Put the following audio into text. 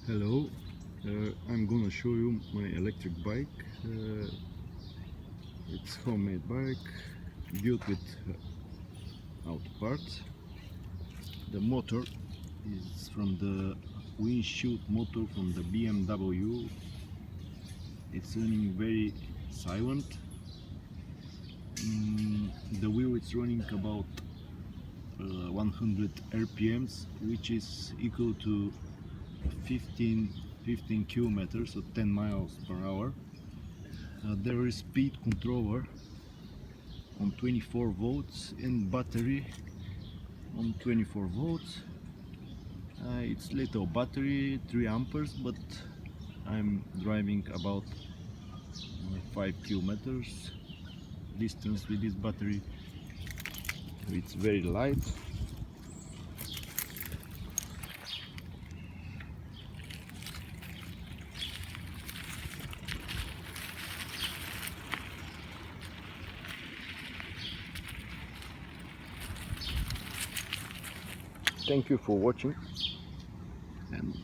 Hello, I'm gonna show you my electric bike. It's homemade bike built with auto parts. The motor is from the Windshield motor from the BMW. It's running very silent. The wheel is running about 100 RPMs, which is equal to 15 kilometers, so 10 miles per hour. There is speed controller on 24 volts and battery on 24 volts. It's little battery, 3 amperes, but I'm driving about 5 kilometers distance with this battery. It's very light. Thank you for watching, and